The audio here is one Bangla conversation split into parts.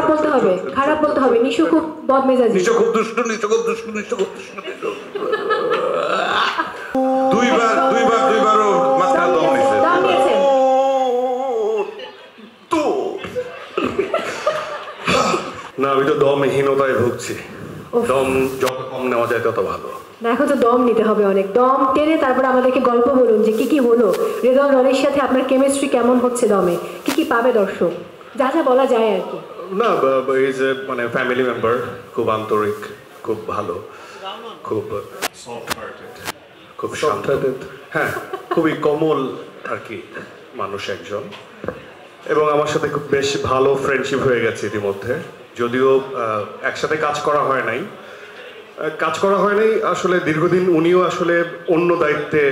খারাপ বলতে হবে, খারাপ বলতে হবে। নিশো খুব বদমেজাজি। নিশো খুব দুষ্টু, নিশো খুব দুষ্টু, নিশো খুব দুষ্টু। দুইবারও মাঝখানে দম নিছে। দম নিয়েছে। না, আমি তো দমহীনতায় ভুগছি। দম যত কম নেওয়া যায় তত ভালো। না, এখন তো দম নিতে হবে অনেক। দম টেনে তারপর আমাদেরকে গল্প বলুন যে কি কি হলো, হৃদয় রনির সাথে আপনার কেমিস্ট্রি কেমন হচ্ছে দমে, কি কি পাবে দর্শক, যা যা বলা যায় আর কি। না, ইজ এ মানে ফ্যামিলি মেম্বার, খুব আন্তরিক, খুব ভালো, খুব সফট হার্টেড, খুব শান্ত, হ্যাঁ খুবই কোমল আর কি মানুষ একজন। এবং আমার সাথে খুব বেশ ভালো ফ্রেন্ডশিপ হয়ে গেছে ইতিমধ্যে, যদিও একসাথে কাজ করা হয় নাই। আসলে দীর্ঘদিন উনিও আসলে অন্য দায়িত্বে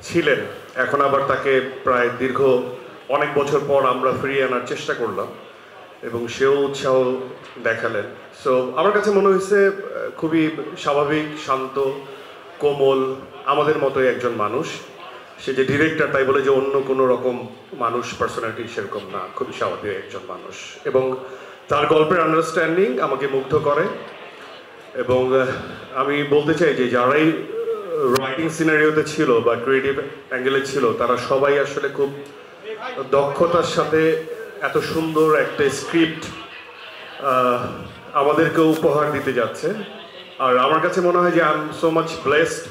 ছিলেন, এখন আবার তাকে প্রায় দীর্ঘ অনেক বছর পর আমরা ফিরিয়ে আনার চেষ্টা করলাম এবং সেও উৎসাহ দেখালেন। সো আমার কাছে মনে হয়েছে খুবই স্বাভাবিক, শান্ত, কোমল, আমাদের মতোই একজন মানুষ। সে যে ডিরেক্টর তাই বলে যে অন্য কোনো রকম মানুষ পার্সোনালিটি সেরকম না, খুবই স্বাভাবিক একজন মানুষ। এবং তার গল্পের আন্ডারস্ট্যান্ডিং আমাকে মুগ্ধ করে। এবং আমি বলতে চাই যে যারাই রাইটিং সিনারিওতে ছিল বা ক্রিয়েটিভ অ্যাঙ্গেলে ছিল, তারা সবাই আসলে খুব দক্ষতার সাথে এত সুন্দর একটা স্ক্রিপ্ট আমাদেরকে উপহার দিতে যাচ্ছে। আর আমার কাছে মনে হয় যে I am so much blessed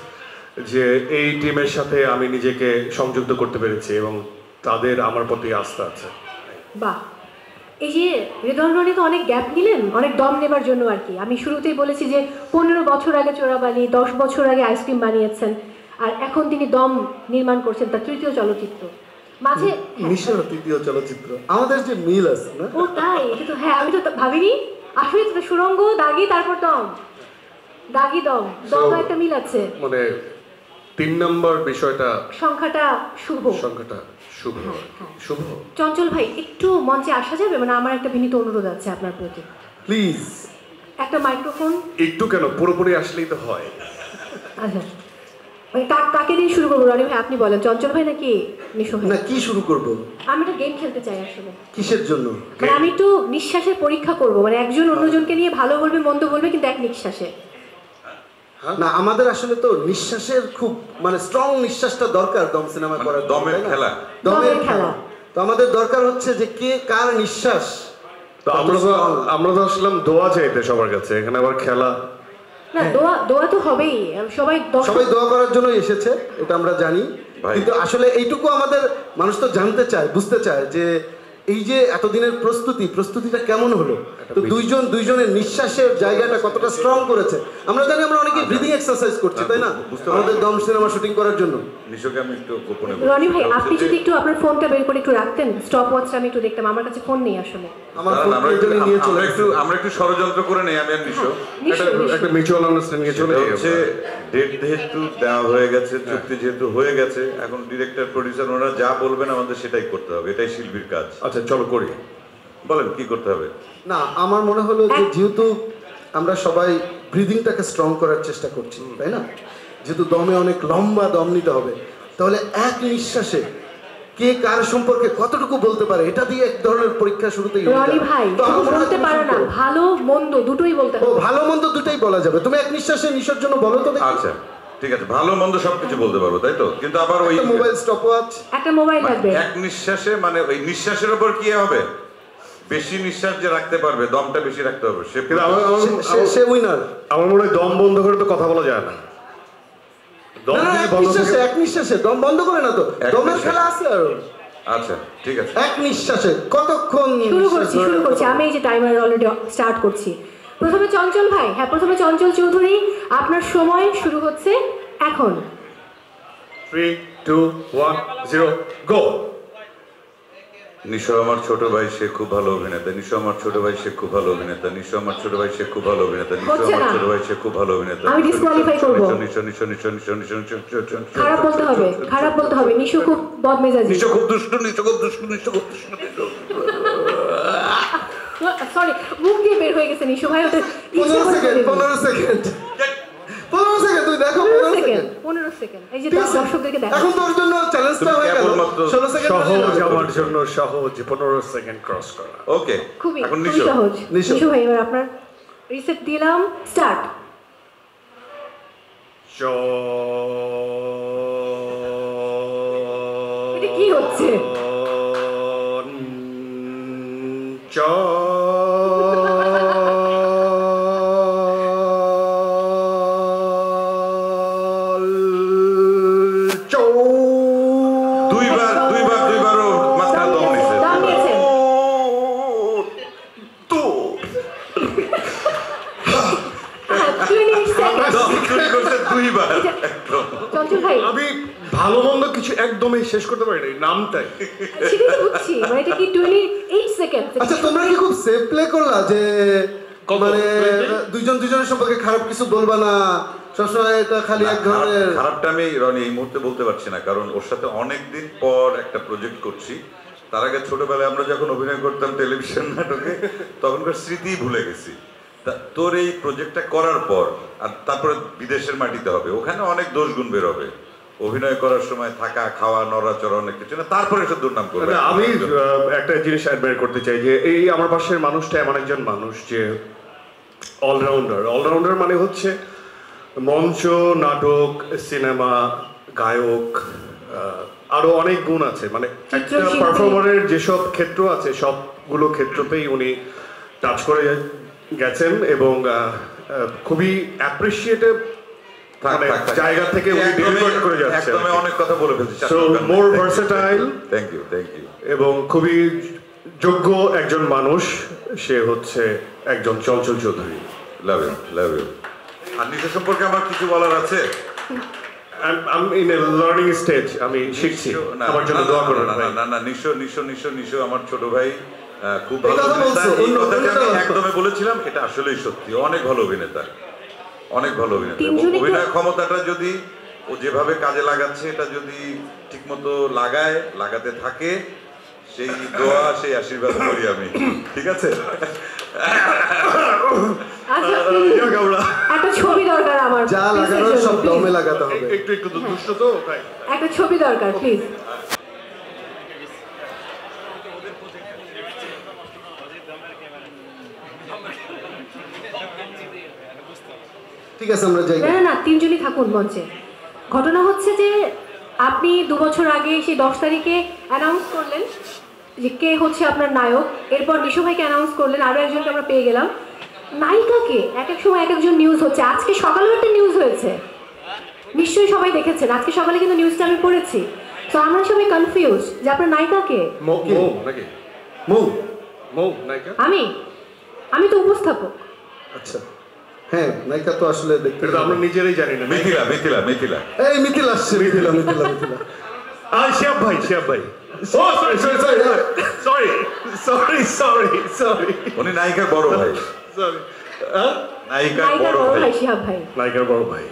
যে এই টিমের সাথে আমি নিজেকে সংযুক্ত করতে পেরেছি এবং তাদের আমার প্রতি আস্থা আছে। বাহ, এই যে হৃদয় রনি তো অনেক গ্যাপ নিলেন অনেক দম নেবার জন্য আর কি। আমি শুরুতেই বলেছি যে 15 বছর আগে চোরাবালি, 10 বছর আগে আইসক্রিম বানিয়েছেন, আর এখন তিনি দম নির্মাণ করছেন তার তৃতীয় চলচ্চিত্র। মাঝে নিশোর তৃতীয় চলচ্চিত্র, আমাদের যে মিল আছে না? ও তাই, এটা তো হ্যাঁ, আমি তো ভাবিনি আসলে। তো সুরঙ্গ, দাগি, তারপর দম, দাগি দম, দম একটা মিল আছে। মানে 3 নম্বর বিষয়টা, সংখ্যাটা শুভ, সংখ্যাটা শুভ। শুভ। চঞ্চল ভাই একটু মঞ্চে আসা যাবে? মানে আমার একটা বিনীত অনুরোধ আছে আপনার প্রতি, প্লিজ। একটা মাইক্রোফোন। একটু কেন, পুরোপুরি আসলেই তো হয়। আচ্ছা, মানে কাকে দিয়ে শুরু করবো রনি ভাই, আপনি বলেন। চঞ্চল ভাই নাকি নিশো ভাই? না, কি শুরু করব? আমি একটা গেম খেলতে চাই আসলে। কিসের জন্য? মানে আমি একটু নিঃশ্বাসের পরীক্ষা করব, মানে একজন অন্যজনকে নিয়ে ভালো বলবে মন্দ বলবে কিন্তু এক নিঃশ্বাসে। না, আমাদের আসলে তো নিঃশ্বাসের খুব মানে স্ট্রং নিঃশ্বাসটা দরকার দম সিনেমা করার। দমের খেলা, দমের খেলা। তো আমাদের দরকার হচ্ছে যে কে কার নিঃশ্বাস। তো আমরা তো আসলাম দোয়া চাইতে সবার কাছে, এখানে আবার খেলা। না, দোয়া তো হবেই, সবাই দোয়া করার জন্য এসেছে, এটা আমরা জানি। কিন্তু আসলে এইটুকু আমাদের মানুষ তো জানতে চায়, বুঝতে চায় যে এই যে এতদিনের প্রস্তুতিটা কেমন হলো। তো দুইজনের নিঃশ্বাসের জায়গাটা কতটা স্ট্রং করেছে আমরা জানি। আমরা অনেকে ব্রিদিং এক্সারসাইজ করছি, তাই না, আমাদের দম সিনেমা শুটিং করার জন্য। নিশোকে আমি একটু গোপনে রনি ভাই, আপনি যদি একটু আপনার ফোনটা বের করে একটু রাখতেন, স্টপ ওয়াচটা আমি একটু দেখতাম। আমার কাছে ফোন নেই আসলে। আমরা একটু ষড়যন্ত্র করে নেই, আমি আর নিশো একটা মিউচুয়াল আন্ডারস্ট্যান্ডিং এ চলে হচ্ছে। ডেট যেহেতু দেওয়া হয়ে গেছে, চুক্তি যেহেতু হয়ে গেছে, এখন ডিরেক্টর প্রডিউসার ওনারা যা বলবেন আমাদের সেটাই করতে হবে, এটাই শিল্পীর কাজ। আচ্ছা চলো করি, বলেন কি করতে হবে। না, আমার মনে হলো যে যেহেতু আমরা সবাই ব্রিদিংটাকে স্ট্রং করার চেষ্টা করছি, তাই না, যেহেতু দমে অনেক লম্বা দম নিতে হবে, তাহলে এক নিঃশ্বাসে কে কার সম্পর্কে কতটুকু বলতে পারে এটা দিয়ে এক ধরনের পরীক্ষা শুরুতেই। রনি ভাই বলতে পারে না, ভালো মন্দ দুটোই বলতে হবে। ভালো মন্দ দুটোই বলা যাবে। তুমি এক নিঃশ্বাসে নিশোর জন্য বলো তো। আচ্ছা ঠিক আছে, ভালো মন্দ সবকিছু বলতে পারবো, তাই তো? কিন্তু আবার ওই মোবাইল স্টপওয়াচ, একটা মোবাইল লাগবে এক নিঃশ্বাসে, মানে ওই নিঃশ্বাসের উপর কি হবে, বেশি নিঃশ্বাস যে রাখতে পারবে, দমটা বেশি রাখতে হবে, সে উইনার। আমার মনে হয় দম বন্ধ করে তো কথা বলা যায় না। এক নিঃশ্বাসে দম বন্ধ করে না তো, দমের খেলা আছে আর। আচ্ছা ঠিক আছে, এক নিঃশ্বাসে কতক্ষণ শুরু করছি। আমি এই যে টাইমার অলরেডি স্টার্ট করছি। প্রথমে চঞ্চল ভাই, হ্যাঁ প্রথমে চঞ্চল চৌধুরী, আপনার সময় শুরু হচ্ছে এখন। 3, 2, 1, 0 গো। নিশো আমার ছোট ভাই, সে খুব ভালো অভিনেতা। নিশো আমার ছোট ভাই, সে খুব ভালো অভিনেতা। নিশো আমার ছোট ভাই, সে খুব ভালো অভিনেতা। নিশো আমার ছোট ভাই, সে খুব ভালো অভিনেতা। আমি ডিসকোয়ালিফাই করব। খারাপ বলতে হবে, খারাপ বলতে হবে। নিশো খুব বদমেজাজি, নিশো খুব দুষ্টু, নিশো খুব দুষ্টু, নিশো খুব দুষ্টু। সরি, মুখ দিয়ে বের হয়ে গেছে নিশো ভাই। ওটা 15 সেকেন্ড 15 সেকেন্ড 15 সেকেন্ড তুমি দেখো 15 15 সেকেন্ড সেকেন্ড 15 সেকেন্ড এই যে ঠিক আছে? দর্শকদেরকে দেখো এখন তোর জন্য চ্যালেঞ্জটা হয়ে গেল কেবলমাত্র 16 সেকেন্ড সহজ আমার জন্য সহজ 15 সেকেন্ড ক্রস করা। ওকে খুবই এখন খুবই নিশো সহজ নিশো। নিশো ভাই এবার আপনার রিসেট দিলাম স্টার্ট এটা কি হচ্ছে? দুইবারও মাঝখানে দম নিছে দাম নিয়েছেন হ্যাঁ, 28 সেকেন্ড দম চুরি করছে দুইবার একদম চঞ্চল ভাই আমি ভালো মন্দ কিছু একদমই শেষ করতে পারি না নামটাই। সেটাই তো বুঝছি মানে এটা কি 28 সেকেন্ড আচ্ছা তোমরা কি খুব সেফ প্লে করলা যে মানে দুইজন দুইজনের সম্পর্কে খারাপ কিছু বলবা না সবসময় এটা খালি এক ধরনের খারাপটা আমি রনি এই মুহূর্তে বলতে পারছি না, কারণ ওর সাথে অনেকদিন পর একটা প্রজেক্ট করছি। তার আগে ছোটবেলায় আমরা যখন অভিনয় করতাম টেলিভিশন নাটকে তখনকার স্মৃতি ভুলে গেছি। তোর এই প্রজেক্টটা করার পর আর তারপরে বিদেশের মাটিতে হবে, ওখানে অনেক দোষ গুণ বের হবে। অভিনয় করার সময় থাকা খাওয়া নড়াচড়া অনেক কিছু না, তারপরে সে দুর্নাম করবে। আমি একটা জিনিস অ্যাডমায়ার করতে চাই যে এই আমার পাশের মানুষটা এমন একজন মানুষ যে অলরাউন্ডার মানে হচ্ছে মঞ্চ নাটক সিনেমা গায়ক আরো অনেক গুণ আছে, মানে একটা চিত্রশিল্পী। পারফর্মারের যেসব ক্ষেত্র আছে সবগুলো ক্ষেত্রতেই উনি টাচ করে গেছেন এবং খুবই অ্যাপ্রিসিয়েটিভ মানে জায়গা থেকে উনি ডেলিভার করে যাচ্ছেন। একদমই অনেক কথা বলে ফেলছি। So more versatile thank you এবং খুবই যোগ্য একজন মানুষ, সে হচ্ছে একজন চঞ্চল চৌধুরী। Love you. আর নিশো সম্পর্কে আমার কিছু বলার আছে। I'm in a learning stage, আমি শিখছি, আমার জন্য দোয়া করুন। না নিশো আমার ছোট ভাই, খুব এই ভালো কথা অভিনেতা। বলছো, এই অন্য কথাটা আমি অভিনেতা। একদমই বলেছিলাম, এটা আসলেই সত্যি। অনেক ভালো অভিনেতা, অনেক ভালো অভিনেতা। এবং তিনজনই তো- অভিনয় ক্ষমতাটা যদি ও যেভাবে কাজে লাগাচ্ছে, এটা যদি ঠিকমতো লাগাতে থাকে, সেই দোয়া সেই আশীর্বাদ করি আমি। ঠিক আছে? আচ্ছা আমরা একটা ছবি দরকার আমার যা please, লাগানোর এর জন্য, সব please। দমে লাগাতে হবে একটু দুষ্ট তো তাই। একটা ছবি দরকার প্লিজ ঠিক আছে আমরা যাই না না না তিনজনই থাকুন মঞ্চে। ঘটনা হচ্ছে যে আপনি 2 বছর আগে সেই 10 তারিখে অ্যানাউন্স করলেন যে কে হচ্ছে আপনার নায়ক, এরপর নিশো ভাইকে অ্যানাউন্স করলেন, আরও একজনকে আমরা পেয়ে গেলাম। নায়িকাকে এক এক সময় এক একজন নিউজ হচ্ছে, আজকে সকালেও একটা নিউজ হয়েছে, নিশ্চয়ই সবাই দেখেছেন। আজকে সকালে কিন্তু নিউজটা আমি পড়েছি। তো আমরা সবাই কনফিউজ যে আপনার নায়িকাকে। মৌ নাকি মৌ নায়িকা? আমি তো উপস্থাপক। আচ্ছা হ্যাঁ নায়িকা তো আসলে দেখতে এটা তো আমরা নিজেরাই জানি না। মিথিলা এই মিথিল আসছে মিথিলা শিয়াব ভাই সরি উনি নায়িকার বড় ভাই। সরি নায়িকার নায়িকার বড় বড় ভাই। ভাই শিহাব ভাই। নায়িকার বড় ভাই।